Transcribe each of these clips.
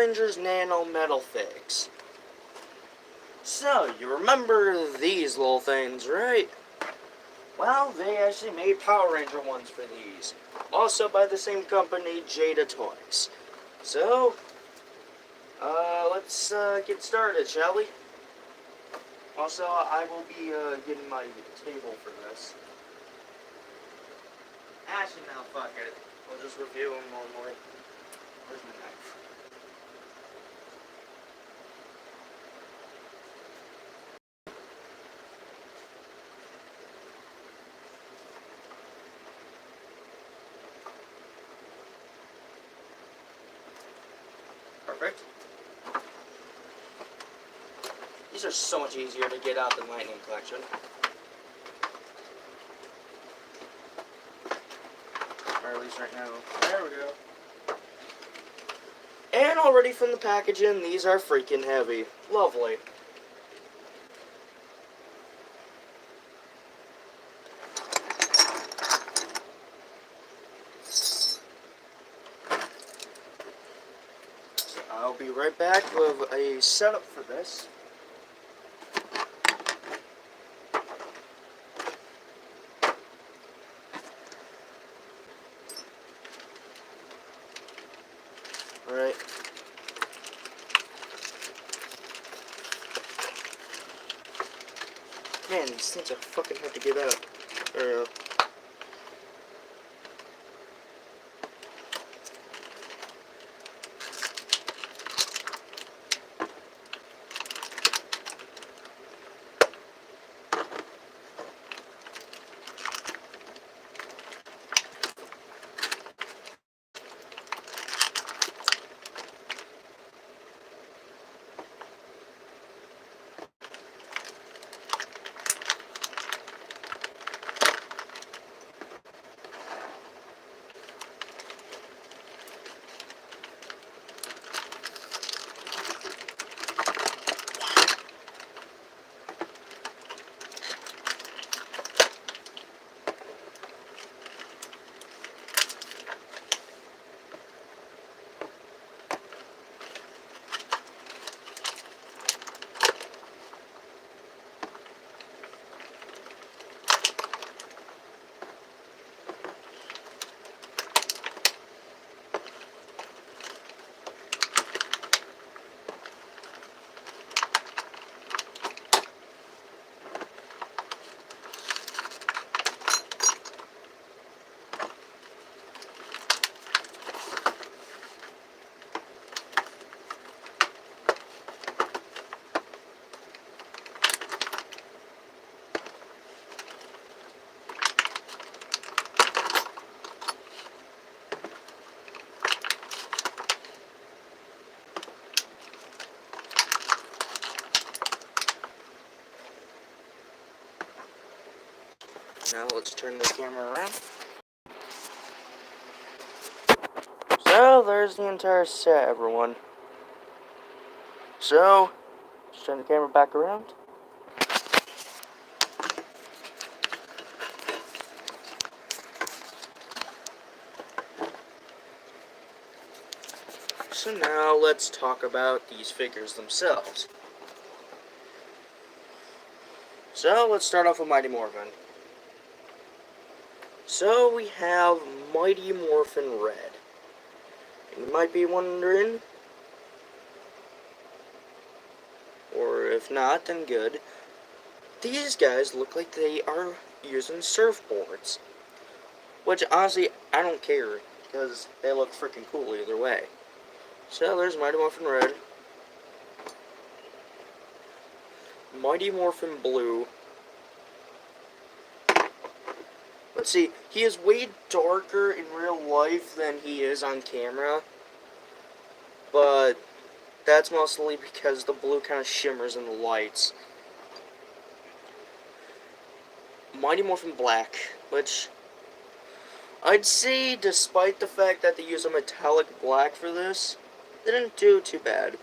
Rangers Nano Metalfigs. So, you remember these little things, right? Well, they actually made Power Ranger ones for these. Also by the same company, Jada Toys. So, let's get started, shall we? Also, I will be getting my table for this. Actually, now, fuck it. We'll just review them normally. Where's my knife? Perfect. These are so much easier to get out than Lightning Collection. Or at least right now. There we go. And already from the packaging, these are freaking heavy. Lovely. So I'll be right back with a setup for this. Alright. Man, these things are fucking hard to get out. There we go. Now let's turn the camera around. So there's the entire set, everyone. So, let's turn the camera back around. So now let's talk about these figures themselves. So let's start off with Mighty Morphin. So we have Mighty Morphin Red. You might be wondering, or if not, then good. These guys look like they are using surfboards. Which, honestly, I don't care, because they look freaking cool either way. So, there's Mighty Morphin Red. Mighty Morphin Blue. Let's see, he is way darker in real life than he is on camera. But that's mostly because the blue kind of shimmers in the lights. Mighty Morphin Black, which I'd say, despite the fact that they use a metallic black for this, they didn't do too bad.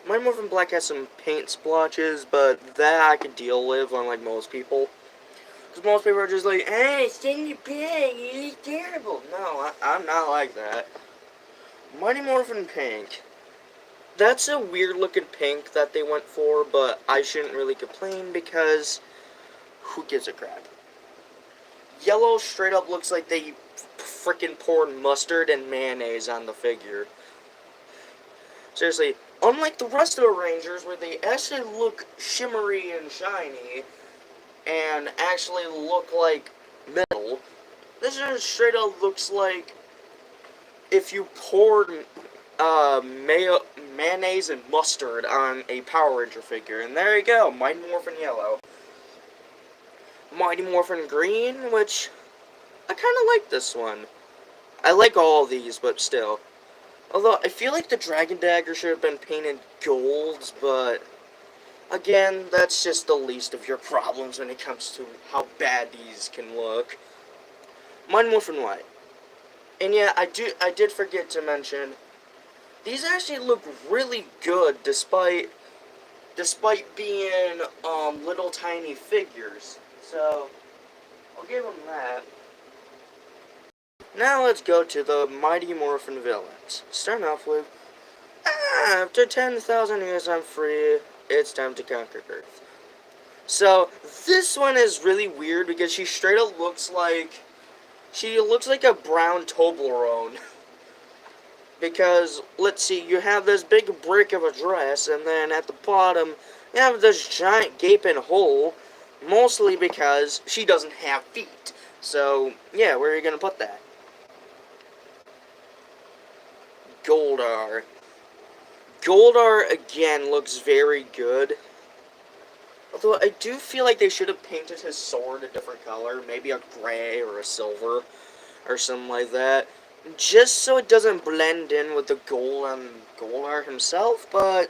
Mighty Morphin Black has some paint splotches, but that I could deal with, unlike most people. Because most people are just like, hey, send your pig, you look terrible. No, I'm not like that. Mighty Morphin Pink. That's a weird looking pink that they went for, but I shouldn't really complain because who gives a crap? Yellow straight up looks like they freaking poured mustard and mayonnaise on the figure. Seriously, unlike the rest of the Rangers where they actually look shimmery and shiny and actually look like metal, this just straight up looks like if you poured mayonnaise and mustard on a Power Ranger figure. And there you go, Mighty Morphin Yellow. Mighty Morphin Green, which I kind of like this one. I like all of these, but still. Although, I feel like the Dragon Dagger should have been painted gold, but again, that's just the least of your problems when it comes to how bad these can look. Mighty Morphin White. And yeah, I did forget to mention, these actually look really good despite being little tiny figures. So I'll give them that. Now let's go to the Mighty Morphin villains. Starting off with, after 10,000 years I'm free, it's time to conquer Earth. So this one is really weird because she straight up looks like a brown Toblerone. Because, let's see, you have this big brick of a dress, and then at the bottom, you have this giant gaping hole, mostly because she doesn't have feet. So, yeah, where are you going to put that? Goldar. Goldar, again, looks very good. Although, I do feel like they should have painted his sword a different color, maybe a gray or a silver, or something like that. Just so it doesn't blend in with the gold on Goldar himself, but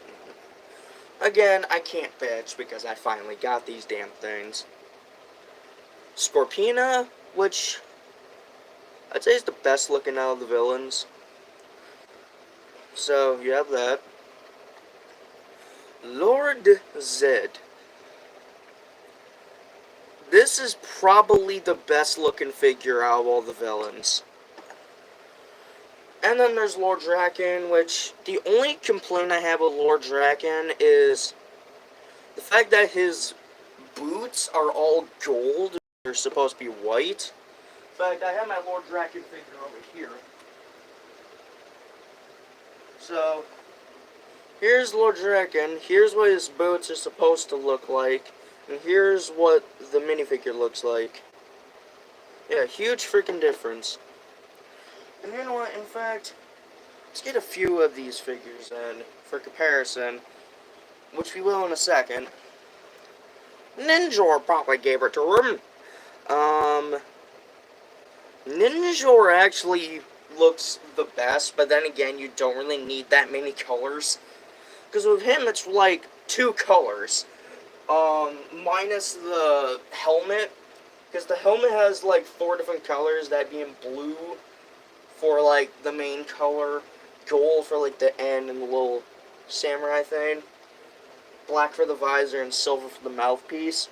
again, I can't bitch because I finally got these damn things. Scorpina, which I'd say is the best looking out of the villains. So, you have that. Lord Zed. This is probably the best looking figure out of all the villains. And then there's Lord Draken, which the only complaint I have with Lord Draken is the fact that his boots are all gold. They're supposed to be white. In fact, I have my Lord Draken figure over here. So, here's Lord Draken. Here's what his boots are supposed to look like. And here's what the minifigure looks like. Yeah, huge freaking difference. And you know what, in fact, let's get a few of these figures in for comparison, which we will in a second. Ninjor probably gave it to him. Ninjor actually looks the best, but then again, you don't really need that many colors. Because with him, it's like 2 colors. Minus the helmet. Because the helmet has like 4 different colors, that being blue for like the main color, gold for like the end and the little samurai thing, black for the visor, and silver for the mouthpiece.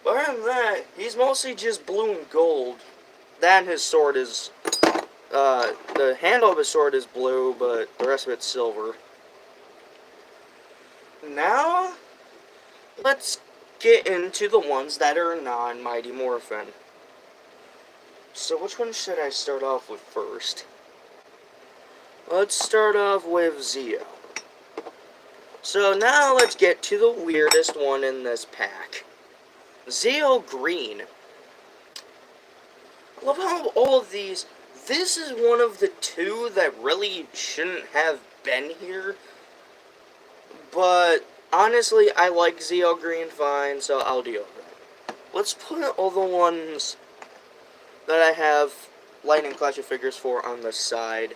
But other than that, he's mostly just blue and gold. That and his sword is, the handle of his sword is blue, but the rest of it's silver. Now, let's get into the ones that are non-Mighty Morphin. So which one should I start off with first? Let's start off with Zeo. So now let's get to the weirdest one in this pack. Zeo Green. I love how all of these, this is one of the 2 that really shouldn't have been here. But honestly, I like Zeo Green fine, so I'll deal with it. Let's put all the ones that I have Lightning Clash of Figures for on the side.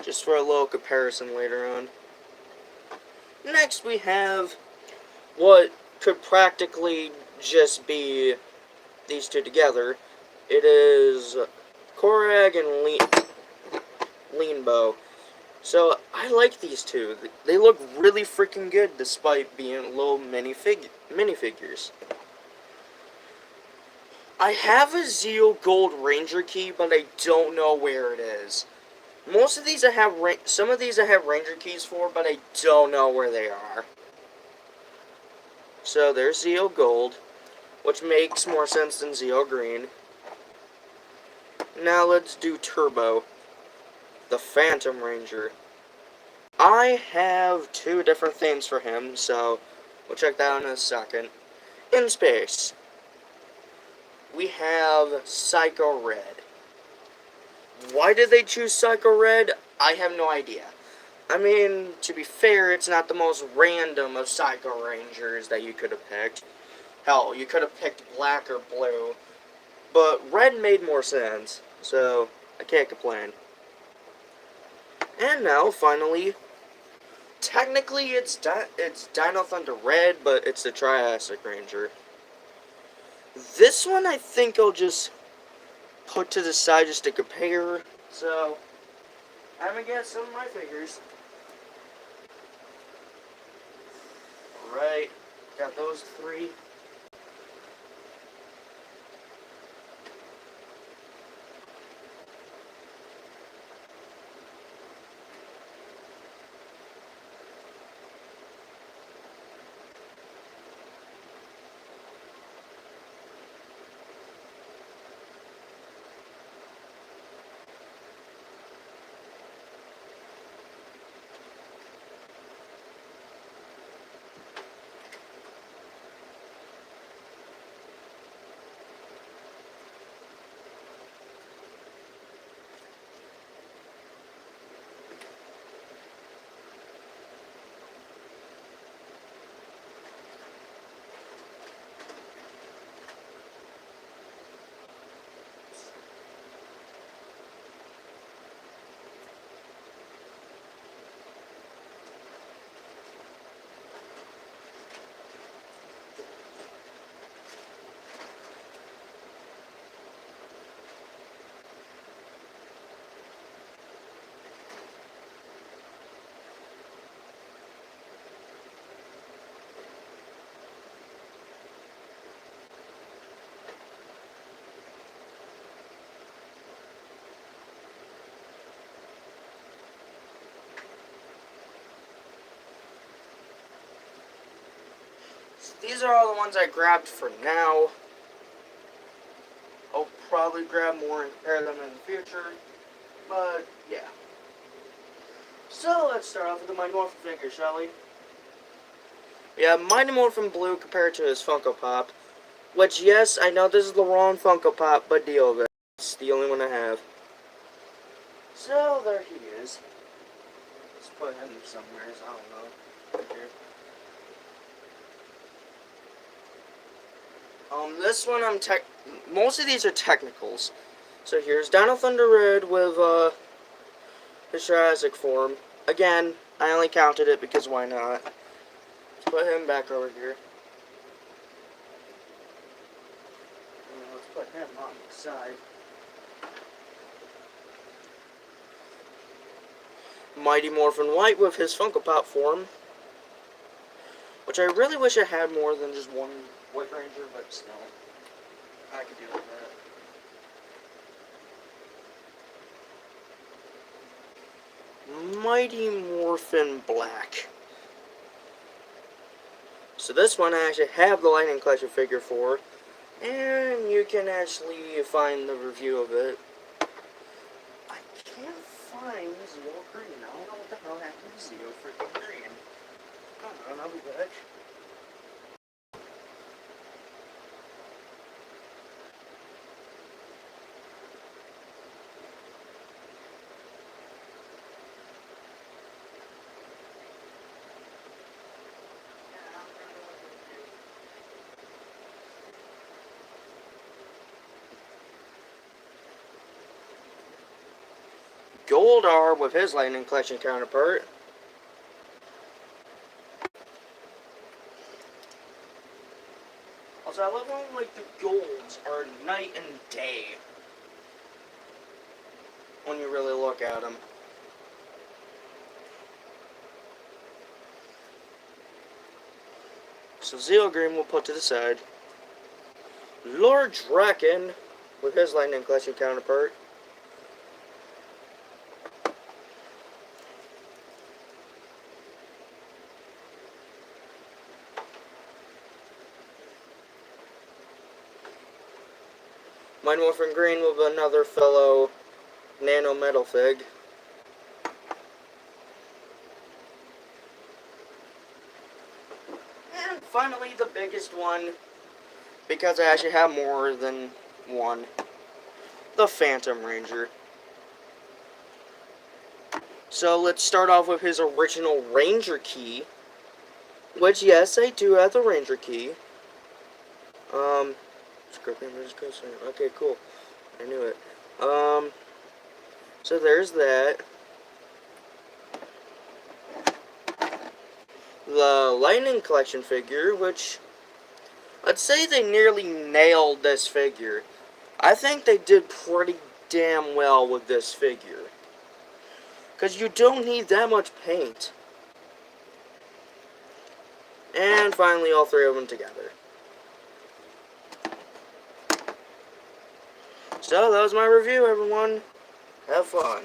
Just for a little comparison later on. Next we have what could practically just be these 2 together. It is Korag and Leanbow. So I like these 2. They look really freaking good despite being little minifigures. I have a Zeo Gold Ranger key, but I don't know where it is. Most of these I have, some of these I have Ranger keys for, but I don't know where they are. So there's Zeo Gold, which makes more sense than Zeo Green. Now let's do Turbo, the Phantom Ranger. I have two different themes for him, so we'll check that out in a second. In space, we have Psycho Red. Why did they choose Psycho Red? I have no idea. I mean, to be fair, it's not the most random of Psycho Rangers that you could have picked. Hell, you could have picked black or blue. But red made more sense, so I can't complain. And now, finally, technically it's Dino Thunder Red, but it's the Triassic Ranger. This one I think I'll just put to the side just to compare. So, I'm gonna get some of my figures. Alright, got those three. These are all the ones I grabbed for now. I'll probably grab more and compare them in the future. But, yeah. So, let's start off with the Mighty Morphin figure, shall we? Yeah, Mighty Morphin Blue compared to his Funko Pop. Which, yes, I know this is the wrong Funko Pop, but deal with it. It's the only one I have. So, there he is. Let's put him somewhere, I don't know. Right here. This one most of these are technicals. So here's Dino Thunder Red with, his Jurassic form. Again, I only counted it because why not? Let's put him back over here. And let's put him on the side. Mighty Morphin White with his Funko Pop form. Which I really wish I had more than just one White Ranger, but still. I could deal with that. Mighty Morphin Black. So this one I actually have the Lightning Collection figure for. And you can actually find the review of it. I can't find Zeo Green. I don't know what the hell happened to Zeo freaking Green. I don't know, I'll be back. Goldar with his Lightning Collection counterpart. Also, I love how like the golds are night and day when you really look at them. So Zeo Green we'll put to the side. Lord Draken with his Lightning Collection counterpart. Mind Morphin Green with another fellow Nano Metalfig. And finally the biggest one, because I actually have more than one, the Phantom Ranger. So let's start off with his original Ranger key, which yes, I do have the Ranger key. Okay, cool. I knew it. So there's that. The Lightning Collection figure, which, let's say they nearly nailed this figure. I think they did pretty damn well with this figure. Because you don't need that much paint. And finally, all three of them together. So, that was my review, everyone. Have fun.